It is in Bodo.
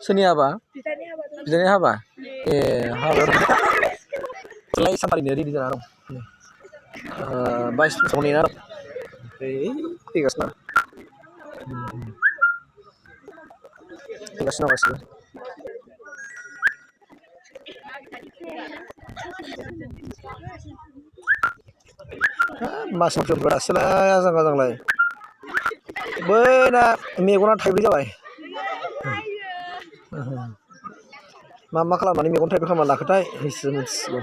सोरनि हाबा? बिदानि हाबा? ए हाबायाव सानथालिनो रेडि जाना दं। 22 बोसोराव नेना दं। फैगासिनो दं। फैगासिनो दं गासिबो। मास मोनसेफोर दासोलाय आजां गाजांलाय बैना मेगना थाइब्रै जाबाय। मा खालामनानै मेगन थाइब्रै खालामना लाखोथाय इसोर मिथिसिगौ।